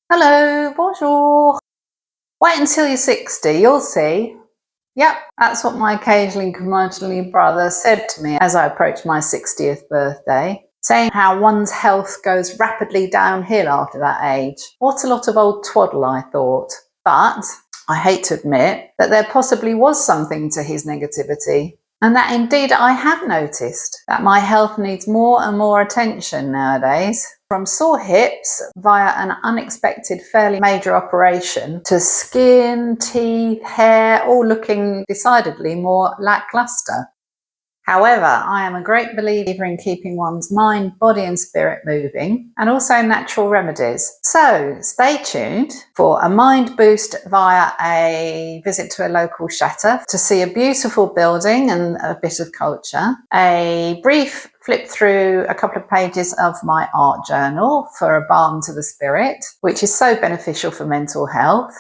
Hello, bonjour. Wait until you're 60, you'll see. Yep, that's what my occasionally curmudgeonly brother said to me as I approached my 60th birthday, saying how one's health goes rapidly downhill after that age. What a lot of old twaddle, I thought. But I hate to admit that there possibly was something to his negativity, and that indeed I have noticed that my health needs more and more attention nowadays. From sore hips via an unexpected, fairly major operation to skin, teeth, hair, all looking decidedly more lackluster. However, I am a great believer in keeping one's mind, body, and spirit moving, and also natural remedies. So stay tuned for a mind boost via a visit to a local château to see a beautiful building and a bit of culture, a brief flip through a couple of pages of my art journal for a balm to the spirit, which is so beneficial for mental health.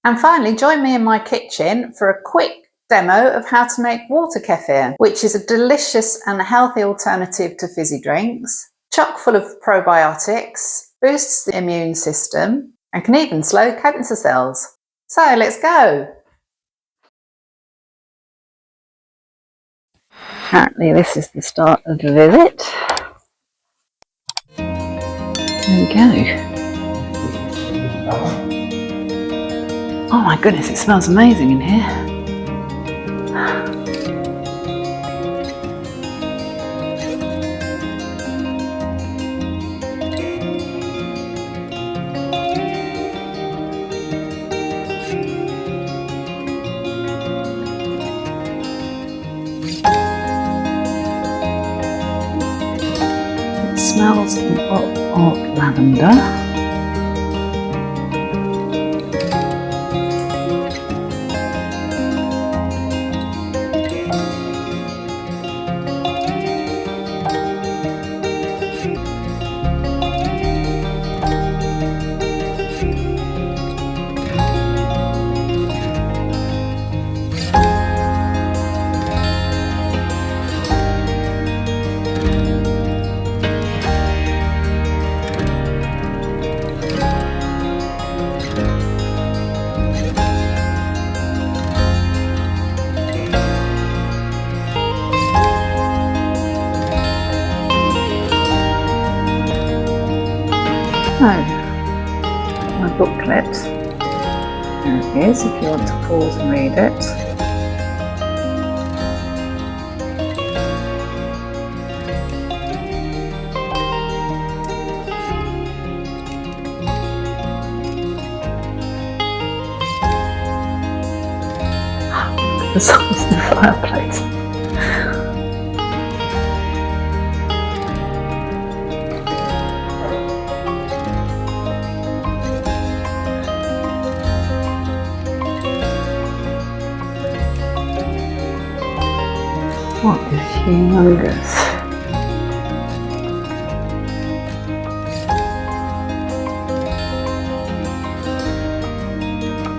And finally, join me in my kitchen for a quick demo of how to make water kefir, which is a delicious and healthy alternative to fizzy drinks, chock full of probiotics, boosts the immune system, and can even slow cancer cells. So let's go. Apparently this is the start of the visit. There we go. Oh my goodness, it smells amazing in here. It smells of lavender. My booklet. There it is, if you want to pause and read it. The size of the fireplace. What is humongous?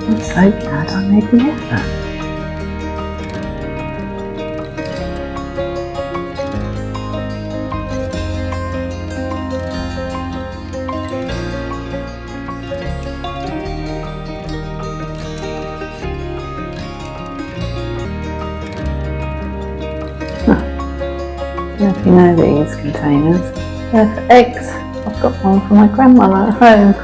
I'm so glad I made the effort. If you know these containers, they're for eggs. I've got one for my grandmother at home.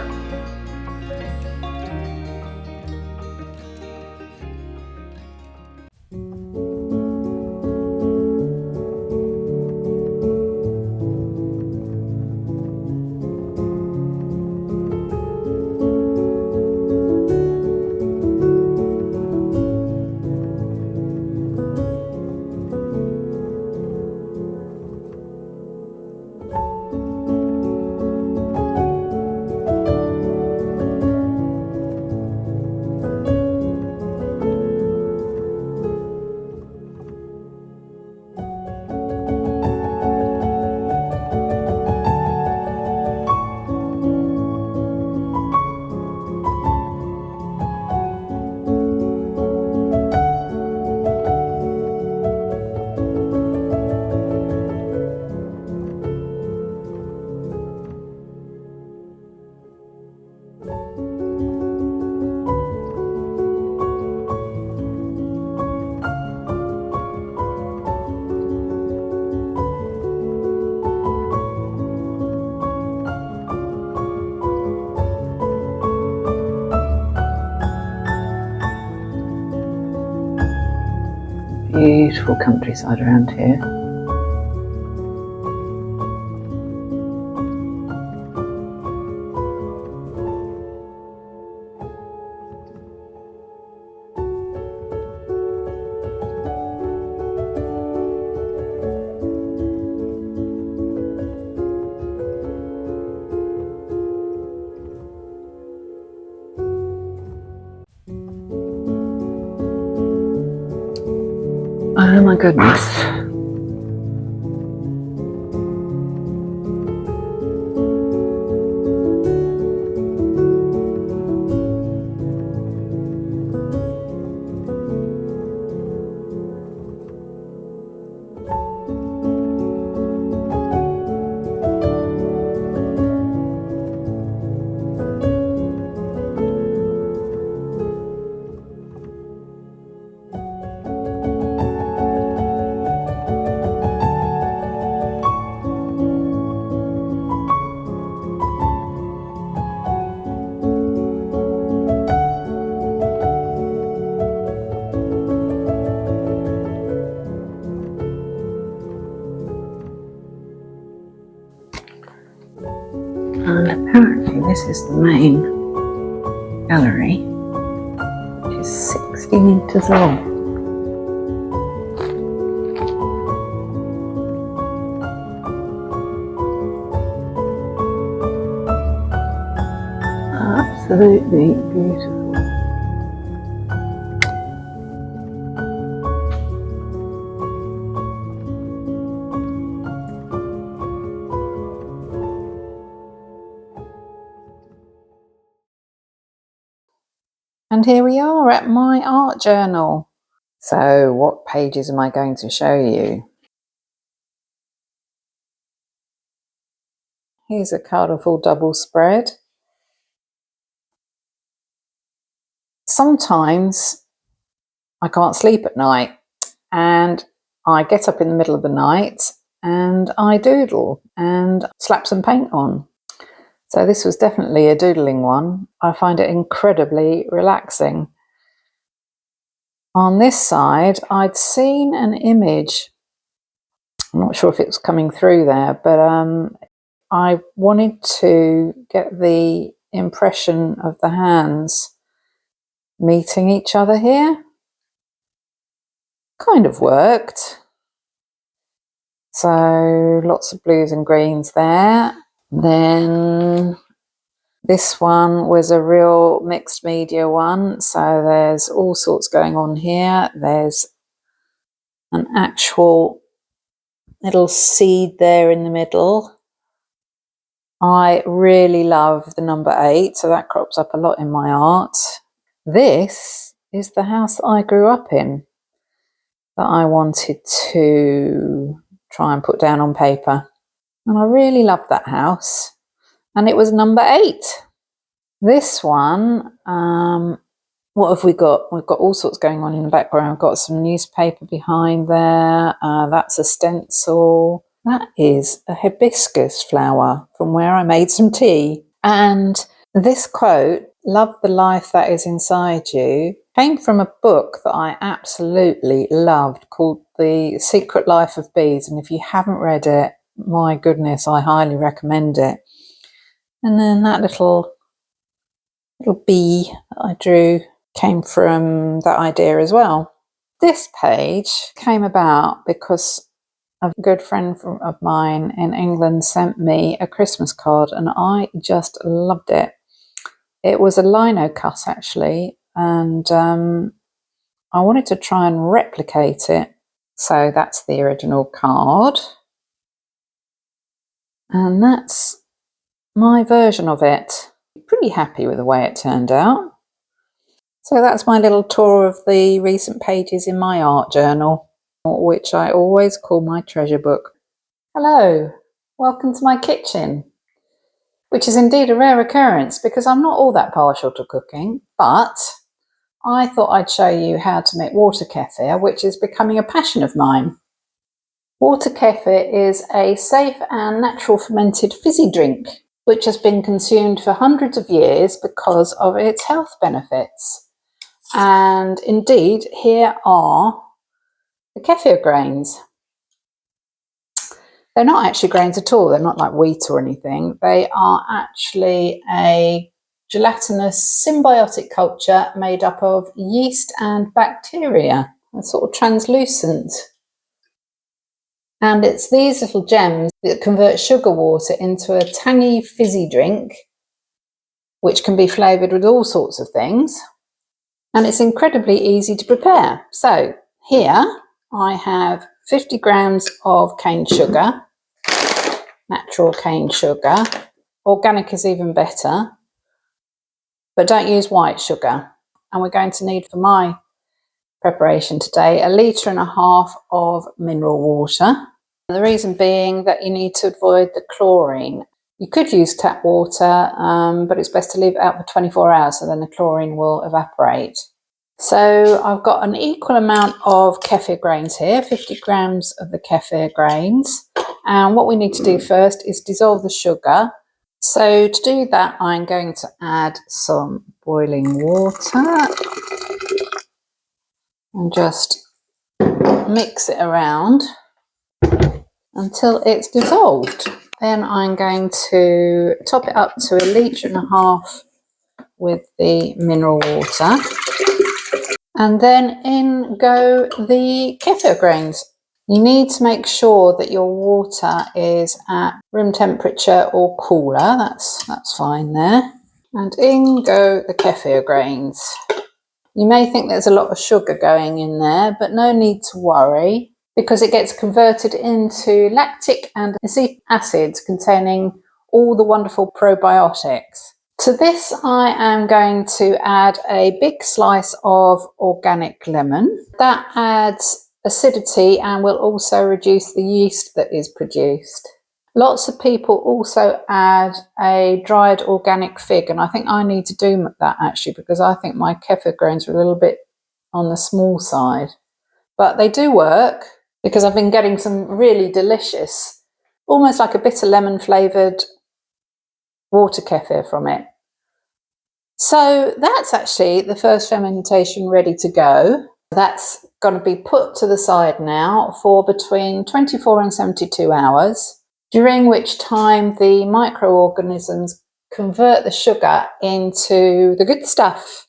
Beautiful countryside around here. Oh my goodness. And apparently this is the main gallery, which is 60 metres long. Absolutely beautiful. And here we are at my art journal. So what pages am I going to show you? Here's a colourful double spread. Sometimes I can't sleep at night and I get up in the middle of the night and I doodle and slap some paint on. So this was definitely a doodling one. I find it incredibly relaxing. On this side, I'd seen an image. I'm not sure if it was coming through there, but I wanted to get the impression of the hands meeting each other here. Kind of worked. So lots of blues and greens there. Then this one was a real mixed media one. So there's all sorts going on here. There's an actual little seed there in the middle. I really love the number 8, so that crops up a lot in my art. This is the house that I grew up in that I wanted to try and put down on paper. And I really loved that house. And it was number 8. This one, what have we got? We've got all sorts going on in the background. I've got some newspaper behind there. That's a stencil. That is a hibiscus flower from where I made some tea. And this quote, "Love the life that is inside you," came from a book that I absolutely loved called The Secret Life of Bees. And if you haven't read it, my goodness, I highly recommend it. And then that little bee that I drew came from that idea as well. This page came about because a good friend of mine in England sent me a Christmas card and I just loved it. It was a lino cut actually, and I wanted to try and replicate it. So that's the original card. And that's my version of it. Pretty happy with the way it turned out. So that's my little tour of the recent pages in my art journal, which I always call my treasure book. Hello, welcome to my kitchen. which is indeed a rare occurrence because I'm not all that partial to cooking, but I thought I'd show you how to make water kefir, which is becoming a passion of mine. Water kefir is a safe and natural fermented fizzy drink, which has been consumed for hundreds of years because of its health benefits. And indeed, here are the kefir grains. They're not actually grains at all. They're not like wheat or anything. They are actually a gelatinous symbiotic culture made up of yeast and bacteria. They're sort of translucent. And it's these little gems that convert sugar water into a tangy fizzy drink, which can be flavoured with all sorts of things. And it's incredibly easy to prepare. So here I have 50 grams of cane sugar, natural cane sugar. Organic is even better, but don't use white sugar. And we're going to need, for my preparation today, 1.5 litres of mineral water. And the reason being that you need to avoid the chlorine. You could use tap water, but it's best to leave it out for 24 hours so then the chlorine will evaporate. So I've got an equal amount of kefir grains here, 50 grams of the kefir grains. And what we need to do first is dissolve the sugar. So to do that, I'm going to add some boiling water and just mix it around until it's dissolved. Then I'm going to top it up to 1.5 litres with the mineral water. And then in go the kefir grains. You need to make sure that your water is at room temperature or cooler. That's fine there. And in go the kefir grains. You may think there's a lot of sugar going in there, but no need to worry because it gets converted into lactic and acetic acids containing all the wonderful probiotics. To this, I am going to add a big slice of organic lemon. That adds acidity and will also reduce the yeast that is produced. Lots of people also add a dried organic fig, and I think I need to do that actually because I think my kefir grains are a little bit on the small side. But they do work because I've been getting some really delicious, almost like a bitter lemon flavoured water kefir from it. So that's actually the first fermentation ready to go. That's going to be put to the side now for between 24 and 72 hours, during which time the microorganisms convert the sugar into the good stuff.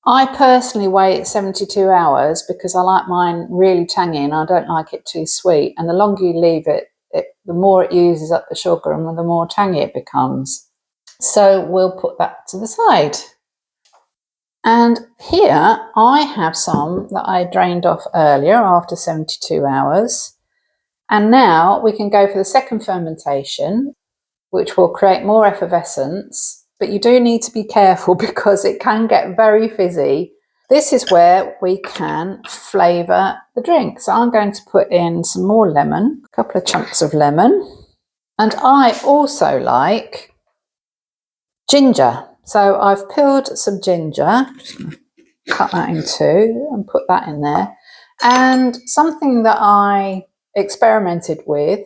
I personally wait 72 hours because I like mine really tangy and I don't like it too sweet. And the longer you leave it, the more it uses up the sugar and the more tangy it becomes. So we'll put that to the side. And here I have some that I drained off earlier after 72 hours. And now we can go for the second fermentation, which will create more effervescence. But you do need to be careful because it can get very fizzy. This is where we can flavour the drink. So I'm going to put in some more lemon, a couple of chunks of lemon. And I also like ginger. So I've peeled some ginger, just going to cut that in two and put that in there. And something that I experimented with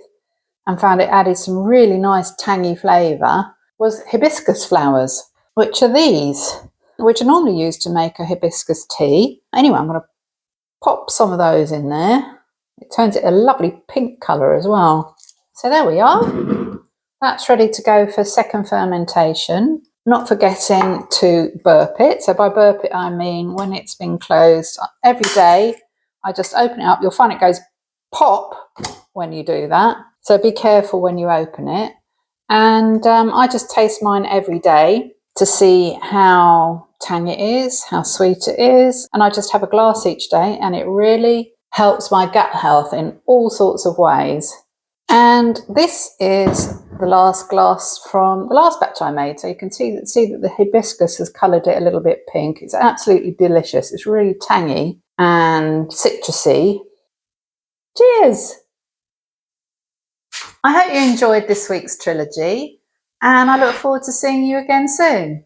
and found it added some really nice tangy flavour was hibiscus flowers, which are these, which are normally used to make a hibiscus tea. Anyway, I'm going to pop some of those in there. It turns it a lovely pink colour as well. So there we are. That's ready to go for second fermentation. Not forgetting to burp it. So by burp it, I mean when it's been closed every day, I just open it up. You'll find it goes pop when you do that. So be careful when you open it. And I just taste mine every day to see how tangy it is, how sweet it is. And I just have a glass each day and it really helps my gut health in all sorts of ways. And this is the last glass from the last batch I made. So you can see that the hibiscus has coloured it a little bit pink. It's absolutely delicious. It's really tangy and citrusy. Cheers! I hope you enjoyed this week's trilogy. and I look forward to seeing you again soon.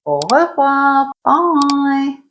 Au revoir. Bye.